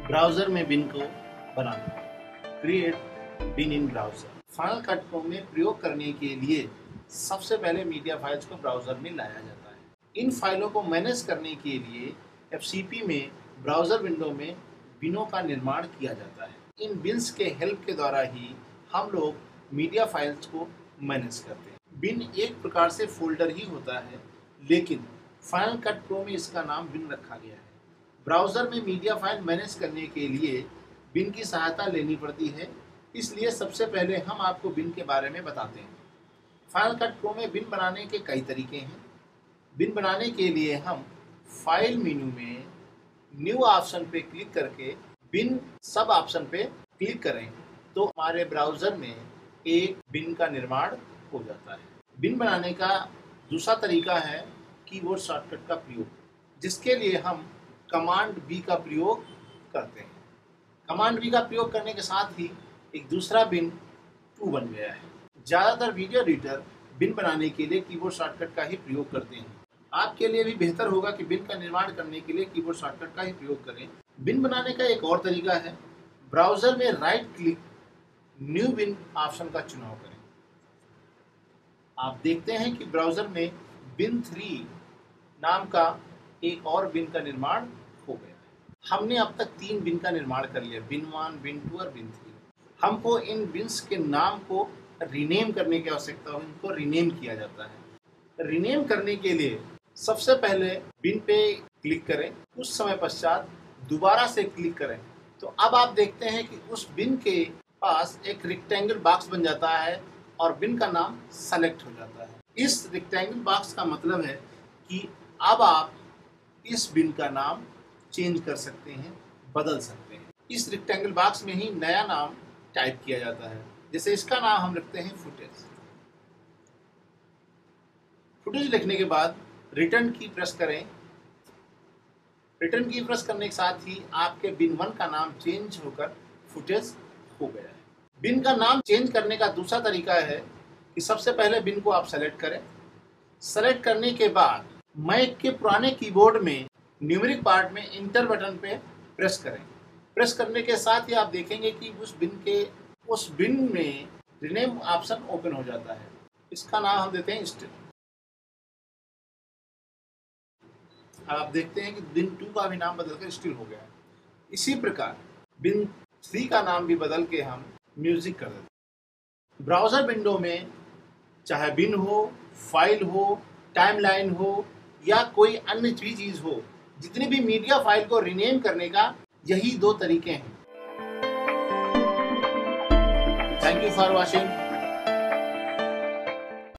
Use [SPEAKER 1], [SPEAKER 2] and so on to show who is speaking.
[SPEAKER 1] Browser में bin को बनाना। Create bin in browser. Final Cut Pro में प्रयोग करने के लिए सबसे पहले मीडिया फाइल्स को ब्राउज़र में लाया जाता है। इन फाइलों को मैनेज करने के लिए एफसीपी में ब्राउज़र विंडो में बिनों का निर्माण किया जाता है। इन बिन्स के हेल्प के द्वारा ही हम लोग मीडिया फाइल्स को मैनेज करते हैं। बिन एक प्रकार से फोल्डर ही होता है, लेकिन फाइनल कट प्रो में इसका नाम बिन रखा गया है। ब्राउज़र में मीडिया फाइल मैनेज करने के लिए बिन की सहायता लेनी पड़ती है, इसलिए सबसे पहले हम आपको बिन के बारे में बताते हैं। फाइनल कट प्रो में बिन बनाने के कई तरीके हैं। बिन बनाने के लिए हम फाइल मेन्यू में न्यू ऑप्शन पे क्लिक करके बिन सब ऑप्शन पे क्लिक करें तो हमारे ब्राउज़र में एक बिन का निर्माण हो जाता है। बिन बनाने का दूसरा तरीका है कीबोर्ड शॉर्टकट का प्रयोग, जिसके लिए हम कमांड बी का प्रयोग करते हैं। कमांड बी का प्रयोग करने के साथ ही एक दूसरा बिन 2 बन गया है। ज़्यादातर वीडियो एडिटर बिन बनाने के लिए कीबोर्ड शॉर्टकट का ही प्रयोग करते हैं। आपके लिए भी बेहतर होगा कि बिन का निर्माण करने के लिए कीबोर्ड शॉर्टकट का ही प्रयोग करें। बिन बनाने का एक और तरीका है, ब्राउज़र में राइट क्लिक न्यू बिन ऑप्शन का चुनाव करें। आप देखते हैं कि ब्राउज़र में बिन 3 नाम का एक और बिन का निर्माण हो गया है। हमने अब तक 3 बिन का निर्माण कर लिया, बिन 1, बिन 2 और बिन 3। हमको इन बिन्स के नाम को रीनेम करने की आवश्यकता हो, इनको रीनेम किया जाता है। रीनेम करने के लिए सबसे पहले बिन पे क्लिक करें, कुछ समय पश्चात दोबारा से क्लिक करें तो अब आप देखते हैं कि उस बिन के पास एक रेक्टेंगल बॉक्स बन जाता है और बिन का नाम सेलेक्ट हो जाता है। इस रेक्टेंगल बॉक्स का मतलब है कि अब आप इस बिन का नाम चेंज कर सकते हैं, बदल सकते हैं। इस रेक्टेंगल बॉक्स में ही नया नाम टाइप किया जाता है। जैसे इसका नाम हम रखते हैं फुटेज। फुटेज लिखने के बाद रिटर्न की प्रेस करें। रिटर्न की प्रेस करने के साथ ही आपके बिन 1 का नाम चेंज होकर फुटेज हो गया है। बिन का नाम चेंज करने का दूसरा तरीका है कि सबसे पहले बिन को आप सेलेक्ट करें। सेलेक्ट करने के बाद मैक के पुराने कीबोर्ड में न्यूमेरिक पार्ट में इंटर बटन पे प्रेस करें। प्रेस करने के साथ ही आप देखेंगे कि उस बिन में रीनेम ऑप्शन ओपन हो जाता है। इसका नाम हम देते हैं स्टिल। आप देखते हैं कि बिन 2 का भी नाम बदलकर स्टिल हो गया है। इसी प्रकार बिन 3 का नाम भी बदल के हम म्यूजिक कर देते हैं। ब्राउज़र विंडो में चाहे बिन हो, फाइल हो, टाइमलाइन हो या कोई अन्य भी चीज़ हो, जितनी भी मीडिया फाइल को रीनेम करने का यही 2 तरीके हैं। Thank you for watching.